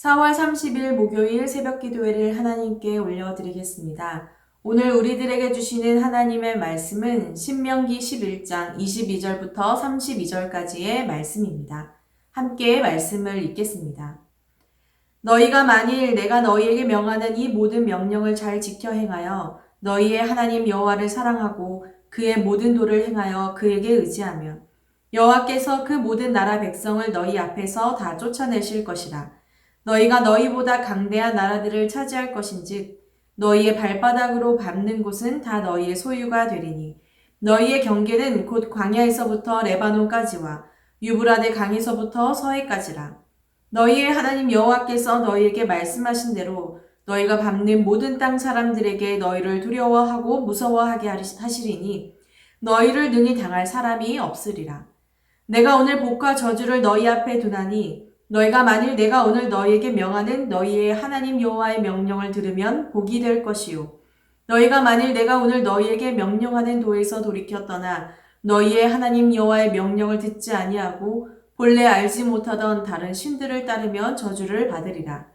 4월 30일 목요일 새벽 기도회를 하나님께 올려드리겠습니다. 오늘 우리들에게 주시는 하나님의 말씀은 신명기 11장 22절부터 32절까지의 말씀입니다. 함께 말씀을 읽겠습니다. 너희가 만일 내가 너희에게 명하는 이 모든 명령을 잘 지켜 행하여 너희의 하나님 여호와를 사랑하고 그의 모든 도를 행하여 그에게 의지하며 여호와께서 그 모든 나라 백성을 너희 앞에서 다 쫓아내실 것이라. 너희가 너희보다 강대한 나라들을 차지할 것인즉 너희의 발바닥으로 밟는 곳은 다 너희의 소유가 되리니 너희의 경계는 곧 광야에서부터 레바논까지와 유브라데 강에서부터 서해까지라. 너희의 하나님 여호와께서 너희에게 말씀하신 대로 너희가 밟는 모든 땅 사람들에게 너희를 두려워하고 무서워하게 하시리니 너희를 능히 당할 사람이 없으리라. 내가 오늘 복과 저주를 너희 앞에 두나니 너희가 만일 내가 오늘 너희에게 명하는 너희의 하나님 여호와의 명령을 들으면 복이 될 것이요. 너희가 만일 내가 오늘 너희에게 명령하는 도에서 돌이켜 떠나 너희의 하나님 여호와의 명령을 듣지 아니하고 본래 알지 못하던 다른 신들을 따르며 저주를 받으리라.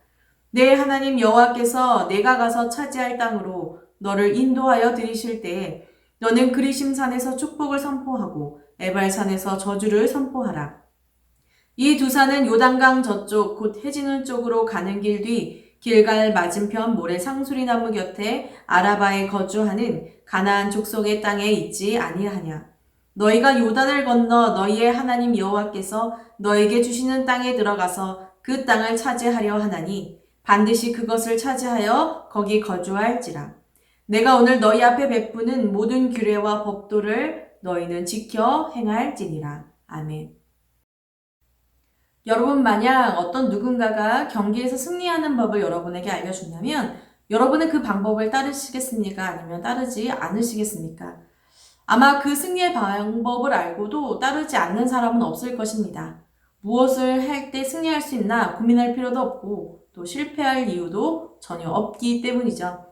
내 하나님 여호와께서 내가 가서 차지할 땅으로 너를 인도하여 들이실 때에 너는 그리심 산에서 축복을 선포하고 에발산에서 저주를 선포하라. 이 두 산은 요단강 저쪽 곧 해지는 쪽으로 가는 길 뒤 길갈 맞은편 모래 상수리나무 곁에 아라바에 거주하는 가나안 족속의 땅에 있지 아니하냐. 너희가 요단을 건너 너희의 하나님 여호와께서 너에게 주시는 땅에 들어가서 그 땅을 차지하려 하나니 반드시 그것을 차지하여 거기 거주할지라. 내가 오늘 너희 앞에 베푸는 모든 규례와 법도를 너희는 지켜 행할지니라. 아멘. 여러분, 만약 어떤 누군가가 경기에서 승리하는 법을 여러분에게 알려준다면 여러분은 그 방법을 따르시겠습니까? 아니면 따르지 않으시겠습니까? 아마 그 승리의 방법을 알고도 따르지 않는 사람은 없을 것입니다. 무엇을 할 때 승리할 수 있나 고민할 필요도 없고 또 실패할 이유도 전혀 없기 때문이죠.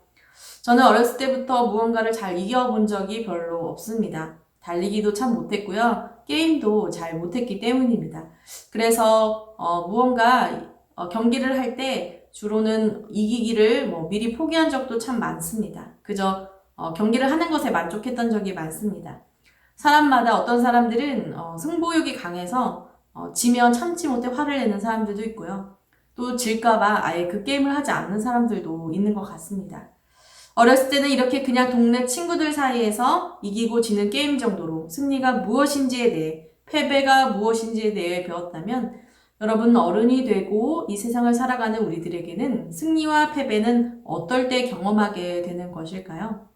저는 어렸을 때부터 무언가를 잘 이겨본 적이 별로 없습니다. 달리기도 참 못했고요. 게임도 잘 못했기 때문입니다. 그래서 무언가 경기를 할 때 주로는 이기기를 미리 포기한 적도 참 많습니다. 그저 경기를 하는 것에 만족했던 적이 많습니다. 사람마다 어떤 사람들은 승부욕이 강해서 지면 참지 못해 화를 내는 사람들도 있고요. 또 질까봐 아예 그 게임을 하지 않는 사람들도 있는 것 같습니다. 어렸을 때는 이렇게 그냥 동네 친구들 사이에서 이기고 지는 게임 정도로 승리가 무엇인지에 대해, 패배가 무엇인지에 대해 배웠다면 여러분, 어른이 되고 이 세상을 살아가는 우리들에게는 승리와 패배는 어떨 때 경험하게 되는 것일까요?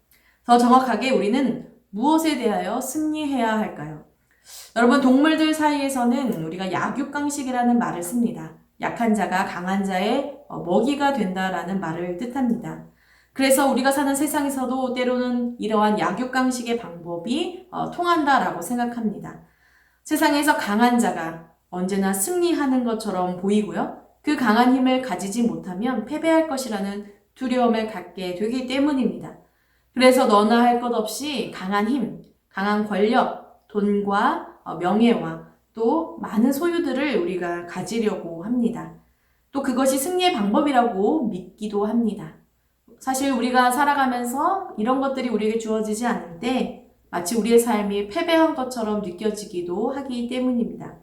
더 정확하게 우리는 무엇에 대하여 승리해야 할까요? 여러분, 동물들 사이에서는 우리가 약육강식이라는 말을 씁니다. 약한 자가 강한 자의 먹이가 된다라는 말을 뜻합니다. 그래서 우리가 사는 세상에서도 때로는 이러한 약육강식의 방법이 통한다라고 생각합니다. 세상에서 강한 자가 언제나 승리하는 것처럼 보이고요. 그 강한 힘을 가지지 못하면 패배할 것이라는 두려움을 갖게 되기 때문입니다. 그래서 너나 할 것 없이 강한 힘, 강한 권력, 돈과 명예와 또 많은 소유들을 우리가 가지려고 합니다. 또 그것이 승리의 방법이라고 믿기도 합니다. 사실 우리가 살아가면서 이런 것들이 우리에게 주어지지 않을 때 마치 우리의 삶이 패배한 것처럼 느껴지기도 하기 때문입니다.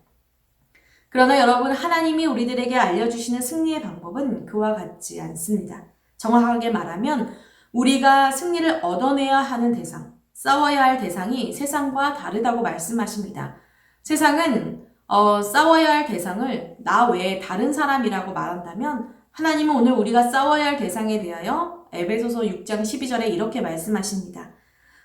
그러나 여러분, 하나님이 우리들에게 알려주시는 승리의 방법은 그와 같지 않습니다. 정확하게 말하면 우리가 승리를 얻어내야 하는 대상, 싸워야 할 대상이 세상과 다르다고 말씀하십니다. 세상은 싸워야 할 대상을 나 외에 다른 사람이라고 말한다면 하나님은 오늘 우리가 싸워야 할 대상에 대하여 에베소서 6장 12절에 이렇게 말씀하십니다.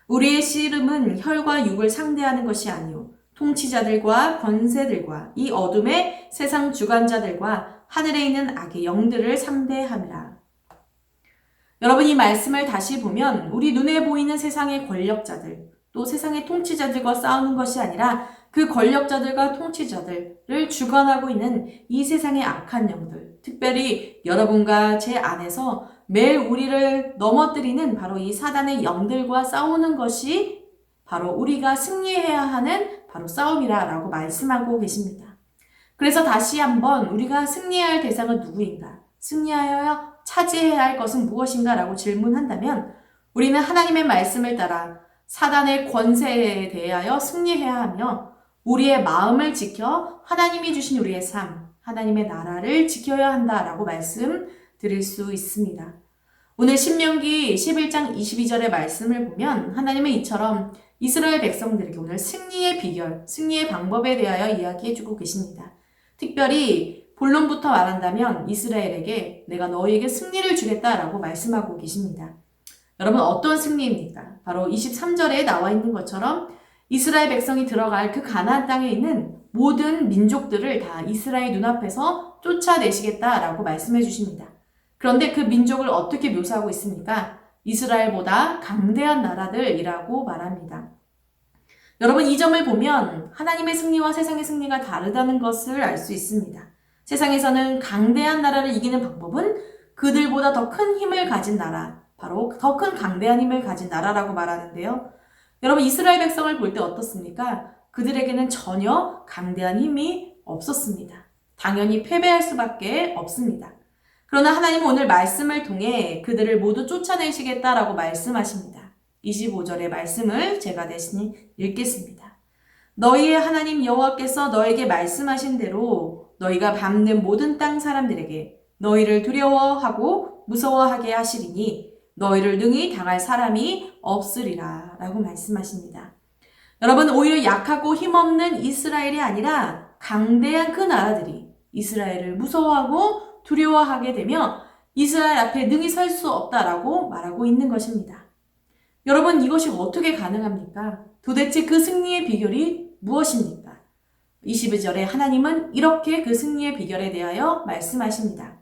우리의 씨름은 혈과 육을 상대하는 것이 아니오 통치자들과 권세들과 이 어둠의 세상 주관자들과 하늘에 있는 악의 영들을 상대함이라. 여러분, 이 말씀을 다시 보면 우리 눈에 보이는 세상의 권력자들 또 세상의 통치자들과 싸우는 것이 아니라 그 권력자들과 통치자들을 주관하고 있는 이 세상의 악한 영들, 특별히 여러분과 제 안에서 매일 우리를 넘어뜨리는 바로 이 사단의 영들과 싸우는 것이 바로 우리가 승리해야 하는 바로 싸움이라고 말씀하고 계십니다. 그래서 다시 한번 우리가 승리해야 할 대상은 누구인가? 승리하여 차지해야 할 것은 무엇인가? 라고 질문한다면 우리는 하나님의 말씀을 따라 사단의 권세에 대하여 승리해야 하며 우리의 마음을 지켜 하나님이 주신 우리의 삶, 하나님의 나라를 지켜야 한다라고 말씀드릴 수 있습니다. 오늘 신명기 11장 22절의 말씀을 보면 하나님은 이처럼 이스라엘 백성들에게 오늘 승리의 비결, 승리의 방법에 대하여 이야기해주고 계십니다. 특별히 본론부터 말한다면 이스라엘에게 내가 너희에게 승리를 주겠다라고 말씀하고 계십니다. 여러분 어떤 승리입니까? 바로 23절에 나와 있는 것처럼 이스라엘 백성이 들어갈 그 가나안 땅에 있는 모든 민족들을 다 이스라엘 눈앞에서 쫓아내시겠다라고 말씀해 주십니다. 그런데 그 민족을 어떻게 묘사하고 있습니까? 이스라엘보다 강대한 나라들이라고 말합니다. 여러분 이 점을 보면 하나님의 승리와 세상의 승리가 다르다는 것을 알 수 있습니다. 세상에서는 강대한 나라를 이기는 방법은 그들보다 더 큰 힘을 가진 나라, 바로 더 큰 강대한 힘을 가진 나라라고 말하는데요. 여러분 이스라엘 백성을 볼 때 어떻습니까? 그들에게는 전혀 강대한 힘이 없었습니다. 당연히 패배할 수밖에 없습니다. 그러나 하나님은 오늘 말씀을 통해 그들을 모두 쫓아내시겠다라고 말씀하십니다. 25절의 말씀을 제가 대신 읽겠습니다. 너희의 하나님 여호와께서 너에게 말씀하신 대로 너희가 밟는 모든 땅 사람들에게 너희를 두려워하고 무서워하게 하시리니 너희를 능히 당할 사람이 없으리라 라고 말씀하십니다. 여러분 오히려 약하고 힘없는 이스라엘이 아니라 강대한 그 나라들이 이스라엘을 무서워하고 두려워하게 되며 이스라엘 앞에 능히 설 수 없다라고 말하고 있는 것입니다. 여러분 이것이 어떻게 가능합니까? 도대체 그 승리의 비결이 무엇입니까? 22절에 하나님은 이렇게 그 승리의 비결에 대하여 말씀하십니다.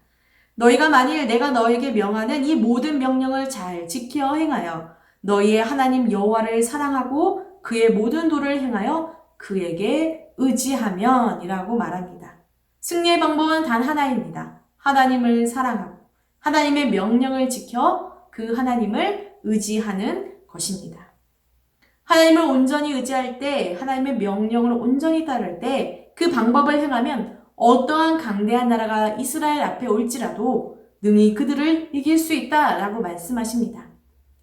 너희가 만일 내가 너에게 명하는 이 모든 명령을 잘 지켜 행하여 너희의 하나님 여호와를 사랑하고 그의 모든 도를 행하여 그에게 의지하면 이라고 말합니다. 승리의 방법은 단 하나입니다. 하나님을 사랑하고 하나님의 명령을 지켜 그 하나님을 의지하는 것입니다. 하나님을 온전히 의지할 때, 하나님의 명령을 온전히 따를 때 그 방법을 행하면 어떠한 강대한 나라가 이스라엘 앞에 올지라도 능히 그들을 이길 수 있다라고 말씀하십니다.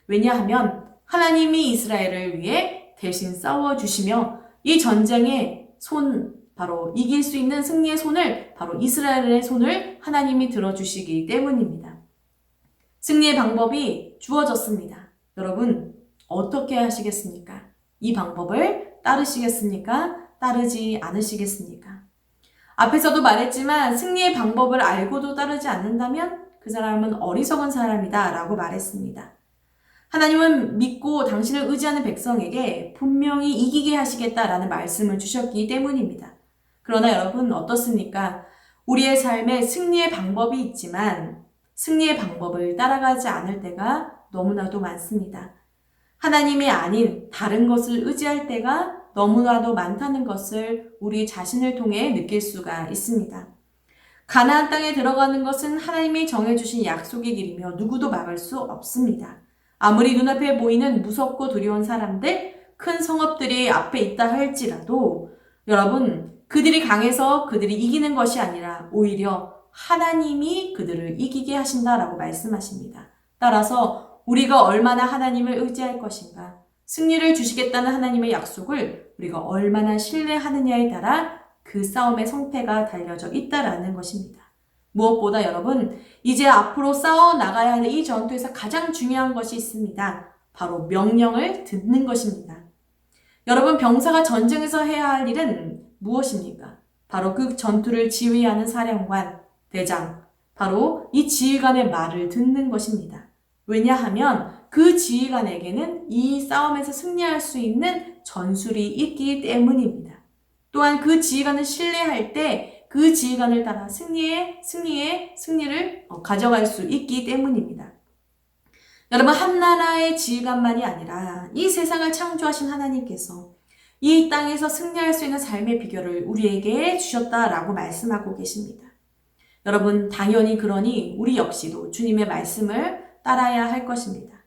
왜냐하면 하나님이 이스라엘을 위해 대신 싸워주시며 이 전쟁의 바로 이길 수 있는 승리의 손을 바로 이스라엘의 손을 하나님이 들어주시기 때문입니다. 승리의 방법이 주어졌습니다. 여러분 어떻게 하시겠습니까? 이 방법을 따르시겠습니까? 따르지 않으시겠습니까? 앞에서도 말했지만 승리의 방법을 알고도 따르지 않는다면 그 사람은 어리석은 사람이다 라고 말했습니다. 하나님은 믿고 당신을 의지하는 백성에게 분명히 이기게 하시겠다라는 말씀을 주셨기 때문입니다. 그러나 여러분 어떻습니까? 우리의 삶에 승리의 방법이 있지만 승리의 방법을 따라가지 않을 때가 너무나도 많습니다. 하나님이 아닌 다른 것을 의지할 때가 너무나도 많다는 것을 우리 자신을 통해 느낄 수가 있습니다. 가나안 땅에 들어가는 것은 하나님이 정해주신 약속의 길이며 누구도 막을 수 없습니다. 아무리 눈앞에 보이는 무섭고 두려운 사람들, 큰 성읍들이 앞에 있다 할지라도 여러분 그들이 강해서 그들이 이기는 것이 아니라 오히려 하나님이 그들을 이기게 하신다라고 말씀하십니다. 따라서 우리가 얼마나 하나님을 의지할 것인가, 승리를 주시겠다는 하나님의 약속을 우리가 얼마나 신뢰하느냐에 따라 그 싸움의 성패가 달려져 있다라는 것입니다. 무엇보다 여러분, 이제 앞으로 싸워 나가야 하는 이 전투에서 가장 중요한 것이 있습니다. 바로 명령을 듣는 것입니다. 여러분, 병사가 전쟁에서 해야 할 일은 무엇입니까? 바로 그 전투를 지휘하는 사령관, 대장, 바로 이 지휘관의 말을 듣는 것입니다. 왜냐하면 그 지휘관에게는 이 싸움에서 승리할 수 있는 전술이 있기 때문입니다. 또한 그 지휘관을 신뢰할 때 그 지휘관을 따라 승리를 가져갈 수 있기 때문입니다. 여러분, 한 나라의 지휘관만이 아니라 이 세상을 창조하신 하나님께서 이 땅에서 승리할 수 있는 삶의 비결을 우리에게 주셨다라고 말씀하고 계십니다. 여러분, 당연히 그러니 우리 역시도 주님의 말씀을 따라야 할 것입니다.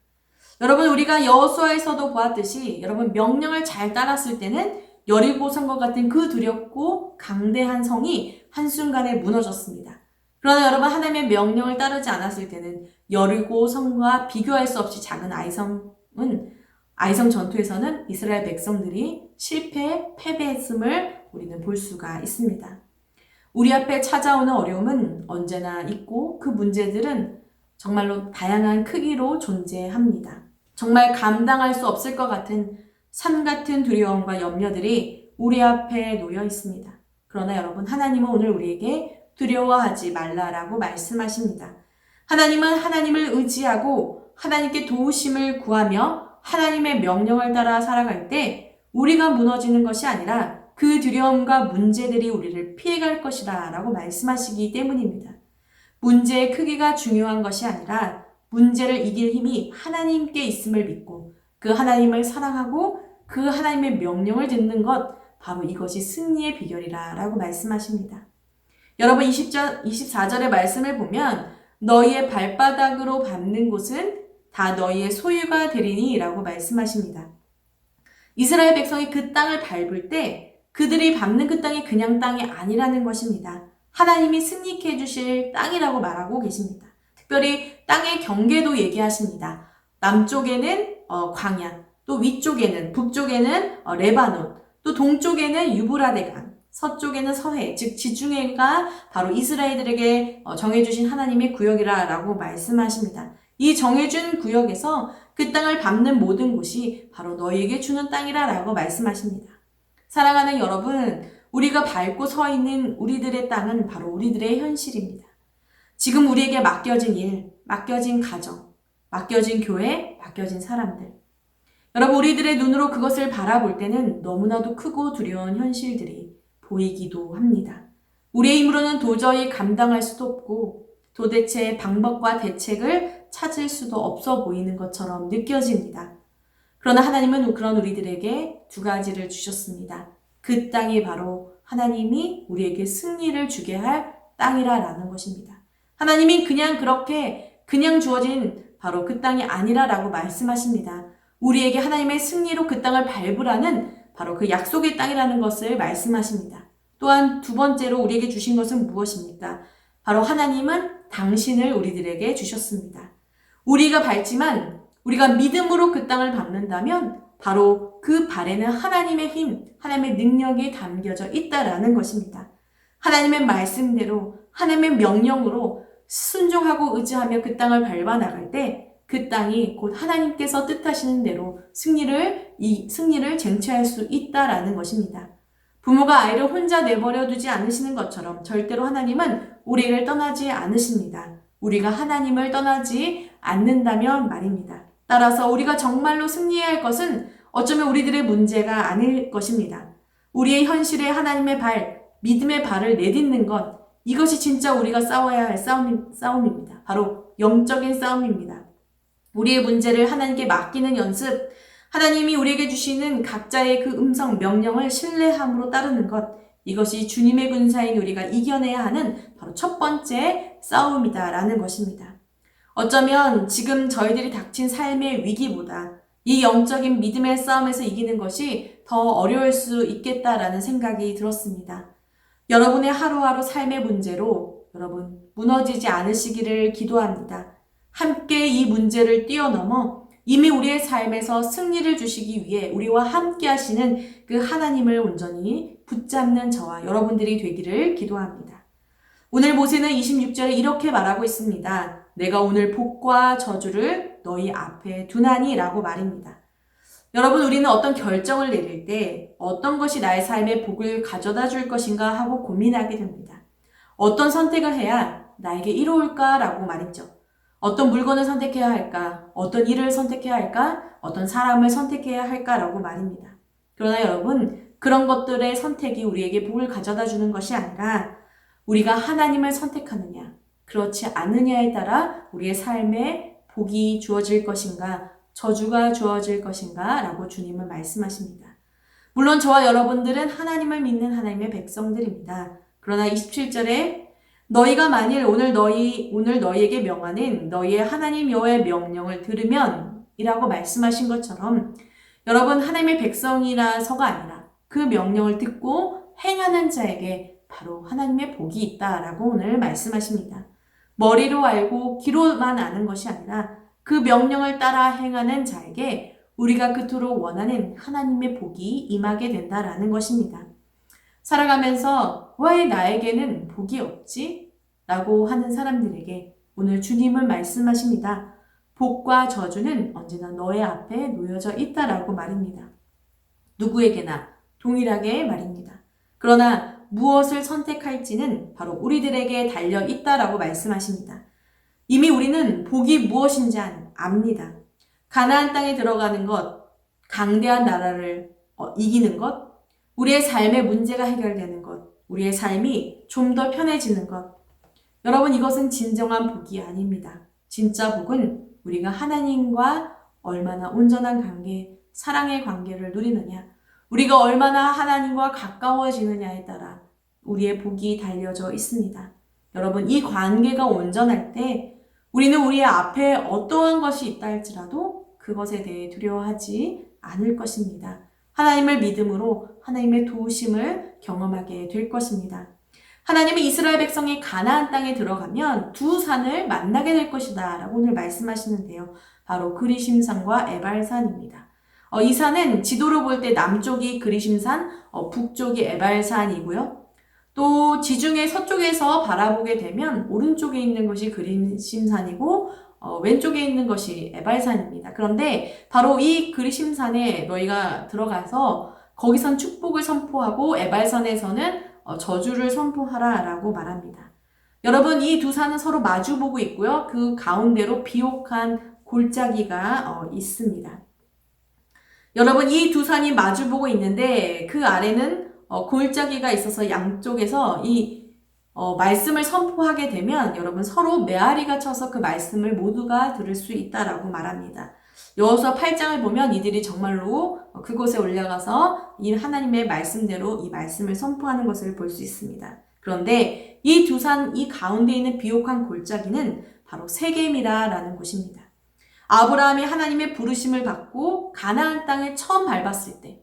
여러분, 우리가 여호수아에서도 보았듯이 여러분 명령을 잘 따랐을 때는 여리고 성과 같은 그 두렵고 강대한 성이 한순간에 무너졌습니다. 그러나 여러분, 하나님의 명령을 따르지 않았을 때는 여리고 성과 비교할 수 없이 작은 아이성 전투에서는 이스라엘 백성들이 패배했음을 우리는 볼 수가 있습니다. 우리 앞에 찾아오는 어려움은 언제나 있고 그 문제들은 정말로 다양한 크기로 존재합니다. 정말 감당할 수 없을 것 같은 산 같은 두려움과 염려들이 우리 앞에 놓여 있습니다. 그러나 여러분, 하나님은 오늘 우리에게 두려워하지 말라라고 말씀하십니다. 하나님은 하나님을 의지하고 하나님께 도우심을 구하며 하나님의 명령을 따라 살아갈 때 우리가 무너지는 것이 아니라 그 두려움과 문제들이 우리를 피해갈 것이다 라고 말씀하시기 때문입니다. 문제의 크기가 중요한 것이 아니라 문제를 이길 힘이 하나님께 있음을 믿고 그 하나님을 사랑하고 그 하나님의 명령을 듣는 것, 바로 이것이 승리의 비결이라 라고 말씀하십니다. 여러분, 24절의 말씀을 보면 너희의 발바닥으로 밟는 곳은 다 너희의 소유가 되리니 라고 말씀하십니다. 이스라엘 백성이 그 땅을 밟을 때 그들이 밟는 그 땅이 그냥 땅이 아니라는 것입니다. 하나님이 승리케 해주실 땅이라고 말하고 계십니다. 특별히 땅의 경계도 얘기하십니다. 남쪽에는 광야, 또 위쪽에는 북쪽에는 레바논, 또 동쪽에는 유브라데강, 서쪽에는 서해, 즉 지중해가 바로 이스라엘들에게 정해주신 하나님의 구역이라고 말씀하십니다. 이 정해준 구역에서 그 땅을 밟는 모든 곳이 바로 너희에게 주는 땅이라고 말씀하십니다. 사랑하는 여러분, 우리가 밟고 서 있는 우리들의 땅은 바로 우리들의 현실입니다. 지금 우리에게 맡겨진 일, 맡겨진 가정, 맡겨진 교회, 맡겨진 사람들. 여러분, 우리들의 눈으로 그것을 바라볼 때는 너무나도 크고 두려운 현실들이 보이기도 합니다. 우리의 힘으로는 도저히 감당할 수도 없고 도대체 방법과 대책을 찾을 수도 없어 보이는 것처럼 느껴집니다. 그러나 하나님은 그런 우리들에게 두 가지를 주셨습니다. 그 땅이 바로 하나님이 우리에게 승리를 주게 할 땅이라는 것입니다. 하나님이 그냥 주어진 바로 그 땅이 아니라라고 말씀하십니다. 우리에게 하나님의 승리로 그 땅을 밟으라는 바로 그 약속의 땅이라는 것을 말씀하십니다. 또한 두 번째로 우리에게 주신 것은 무엇입니까? 바로 하나님은 당신을 우리들에게 주셨습니다. 우리가 밟지만 우리가 믿음으로 그 땅을 밟는다면 바로 그 발에는 하나님의 힘, 하나님의 능력이 담겨져 있다라는 것입니다. 하나님의 말씀대로, 하나님의 명령으로 순종하고 의지하며 그 땅을 밟아 나갈 때 그 땅이 곧 하나님께서 뜻하시는 대로 승리를 쟁취할 수 있다라는 것입니다. 부모가 아이를 혼자 내버려 두지 않으시는 것처럼 절대로 하나님은 우리를 떠나지 않으십니다. 우리가 하나님을 떠나지 않는다면 말입니다. 따라서 우리가 정말로 승리해야 할 것은 어쩌면 우리들의 문제가 아닐 것입니다. 우리의 현실에 하나님의 믿음의 발을 내딛는 것, 이것이 진짜 우리가 싸워야 할 싸움입니다. 바로 영적인 싸움입니다. 우리의 문제를 하나님께 맡기는 연습, 하나님이 우리에게 주시는 각자의 그 음성, 명령을 신뢰함으로 따르는 것, 이것이 주님의 군사인 우리가 이겨내야 하는 바로 첫 번째 싸움이다라는 것입니다. 어쩌면 지금 저희들이 닥친 삶의 위기보다 이 영적인 믿음의 싸움에서 이기는 것이 더 어려울 수 있겠다라는 생각이 들었습니다. 여러분의 하루하루 삶의 문제로 여러분 무너지지 않으시기를 기도합니다. 함께 이 문제를 뛰어넘어 이미 우리의 삶에서 승리를 주시기 위해 우리와 함께 하시는 그 하나님을 온전히 붙잡는 저와 여러분들이 되기를 기도합니다. 오늘 모세는 26절에 이렇게 말하고 있습니다. 내가 오늘 복과 저주를 너희 앞에 두나니 라고 말입니다. 여러분, 우리는 어떤 결정을 내릴 때 어떤 것이 나의 삶에 복을 가져다 줄 것인가 하고 고민하게 됩니다. 어떤 선택을 해야 나에게 이로울까 라고 말이죠. 어떤 물건을 선택해야 할까? 어떤 일을 선택해야 할까? 어떤 사람을 선택해야 할까라고 말입니다. 그러나 여러분, 그런 것들의 선택이 우리에게 복을 가져다 주는 것이 아니라 우리가 하나님을 선택하느냐, 그렇지 않느냐에 따라 우리의 삶에 복이 주어질 것인가, 저주가 주어질 것인가 라고 주님은 말씀하십니다. 물론 저와 여러분들은 하나님을 믿는 하나님의 백성들입니다. 그러나 27절에 너희가 만일 오늘 너희에게 명하는 너희의 하나님 여호와의 명령을 들으면 이라고 말씀하신 것처럼 여러분, 하나님의 백성이라서가 아니라 그 명령을 듣고 행하는 자에게 바로 하나님의 복이 있다라고 오늘 말씀하십니다. 머리로 알고 귀로만 아는 것이 아니라 그 명령을 따라 행하는 자에게 우리가 그토록 원하는 하나님의 복이 임하게 된다라는 것입니다. 살아가면서 왜 나에게는 복이 없지? 라고 하는 사람들에게 오늘 주님은 말씀하십니다. 복과 저주는 언제나 너의 앞에 놓여져 있다라고 말입니다. 누구에게나 동일하게 말입니다. 그러나 무엇을 선택할지는 바로 우리들에게 달려 있다라고 말씀하십니다. 이미 우리는 복이 무엇인지 압니다. 가나안 땅에 들어가는 것, 강대한 나라를 이기는 것, 우리의 삶의 문제가 해결되는 것, 우리의 삶이 좀 더 편해지는 것. 여러분, 이것은 진정한 복이 아닙니다. 진짜 복은 우리가 하나님과 얼마나 온전한 관계, 사랑의 관계를 누리느냐, 우리가 얼마나 하나님과 가까워지느냐에 따라 우리의 복이 달려져 있습니다. 여러분, 이 관계가 온전할 때 우리는 우리의 앞에 어떠한 것이 있다 할지라도 그것에 대해 두려워하지 않을 것입니다. 하나님을 믿음으로 하나님의 도우심을 경험하게 될 것입니다. 하나님은 이스라엘 백성이 가나안 땅에 들어가면 두 산을 만나게 될 것이다 라고 오늘 말씀하시는데요. 바로 그리심산과 에발산입니다. 이 산은 지도로 볼 때 남쪽이 그리심산, 북쪽이 에발산이고요. 또 지중해 서쪽에서 바라보게 되면 오른쪽에 있는 것이 그리심산이고 왼쪽에 있는 것이 에발산입니다. 그런데 바로 이 그리심산에 너희가 들어가서 거기선 축복을 선포하고 에발산에서는 저주를 선포하라 라고 말합니다. 여러분, 이 두 산은 서로 마주보고 있고요. 그 가운데로 비옥한 골짜기가 있습니다. 여러분, 이 두 산이 마주보고 있는데 그 아래는 골짜기가 있어서 양쪽에서 이 말씀을 선포하게 되면 여러분 서로 메아리가 쳐서 그 말씀을 모두가 들을 수 있다라고 말합니다. 여호수아 8장을 보면 이들이 정말로 그곳에 올라가서 이 하나님의 말씀대로 이 말씀을 선포하는 것을 볼 수 있습니다. 그런데 이 두 산, 이 가운데 있는 비옥한 골짜기는 바로 세겜이라는 곳입니다. 아브라함이 하나님의 부르심을 받고 가나안 땅에 처음 밟았을 때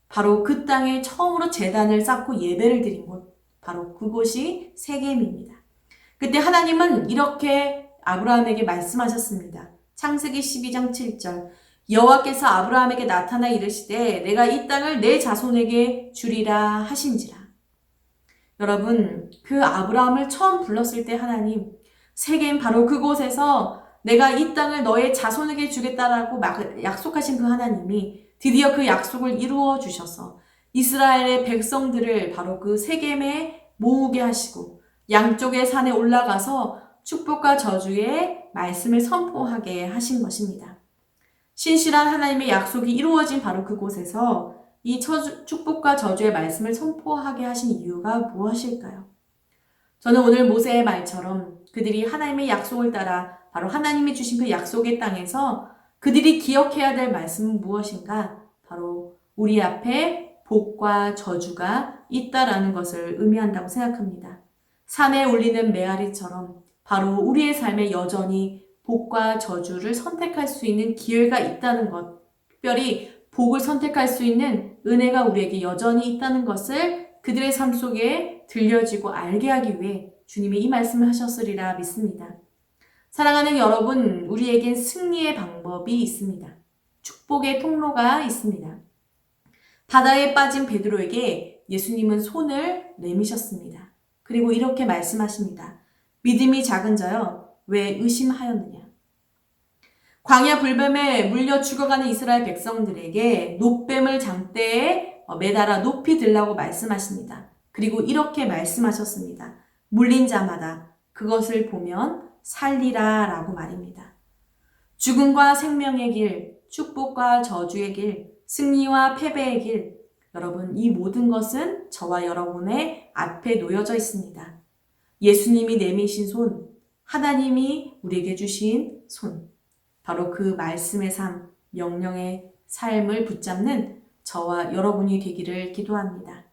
바로 그 땅에 처음으로 제단을 쌓고 예배를 드린 곳, 바로 그곳이 세겜입니다. 그때 하나님은 이렇게 아브라함에게 말씀하셨습니다. 창세기 12장 7절 여호와께서 아브라함에게 나타나 이르시되 내가 이 땅을 내 자손에게 주리라 하신지라. 여러분, 그 아브라함을 처음 불렀을 때 하나님, 세겜 바로 그곳에서 내가 이 땅을 너의 자손에게 주겠다라고 약속하신 그 하나님이 드디어 그 약속을 이루어 주셔서 이스라엘의 백성들을 바로 그 세겜에 모으게 하시고 양쪽의 산에 올라가서 축복과 저주의 말씀을 선포하게 하신 것입니다. 신실한 하나님의 약속이 이루어진 바로 그곳에서 이 축복과 저주의 말씀을 선포하게 하신 이유가 무엇일까요? 저는 오늘 모세의 말처럼 그들이 하나님의 약속을 따라 바로 하나님이 주신 그 약속의 땅에서 그들이 기억해야 될 말씀은 무엇인가? 바로 우리 앞에 복과 저주가 있다라는 것을 의미한다고 생각합니다. 산에 울리는 메아리처럼 바로 우리의 삶에 여전히 복과 저주를 선택할 수 있는 기회가 있다는 것, 특별히 복을 선택할 수 있는 은혜가 우리에게 여전히 있다는 것을 그들의 삶 속에 들려지고 알게 하기 위해 주님이 이 말씀을 하셨으리라 믿습니다. 사랑하는 여러분, 우리에겐 승리의 방법이 있습니다. 축복의 통로가 있습니다. 바다에 빠진 베드로에게 예수님은 손을 내미셨습니다. 그리고 이렇게 말씀하십니다. 믿음이 작은 자여, 왜 의심하였느냐? 광야 불뱀에 물려 죽어가는 이스라엘 백성들에게 놋뱀을 장대에 매달아 높이 들라고 말씀하십니다. 그리고 이렇게 말씀하셨습니다. 물린 자마다 그것을 보면 살리라 라고 말입니다. 죽음과 생명의 길, 축복과 저주의 길, 승리와 패배의 길, 여러분, 이 모든 것은 저와 여러분의 앞에 놓여져 있습니다. 예수님이 내미신 손, 하나님이 우리에게 주신 손, 바로 그 말씀의 삶, 명령의 삶을 붙잡는 저와 여러분이 되기를 기도합니다.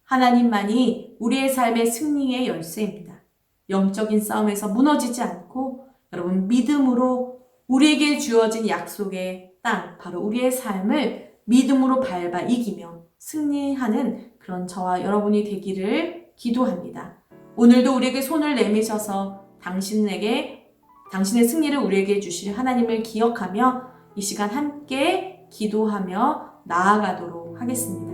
하나님만이 우리의 삶의 승리의 열쇠입니다. 영적인 싸움에서 무너지지 않고 여러분 믿음으로 우리에게 주어진 약속의 땅, 바로 우리의 삶을 믿음으로 밟아 이기며 승리하는 그런 저와 여러분이 되기를 기도합니다. 오늘도 우리에게 손을 내미셔서 당신의 승리를 우리에게 주실 하나님을 기억하며 이 시간 함께 기도하며 나아가도록 하겠습니다.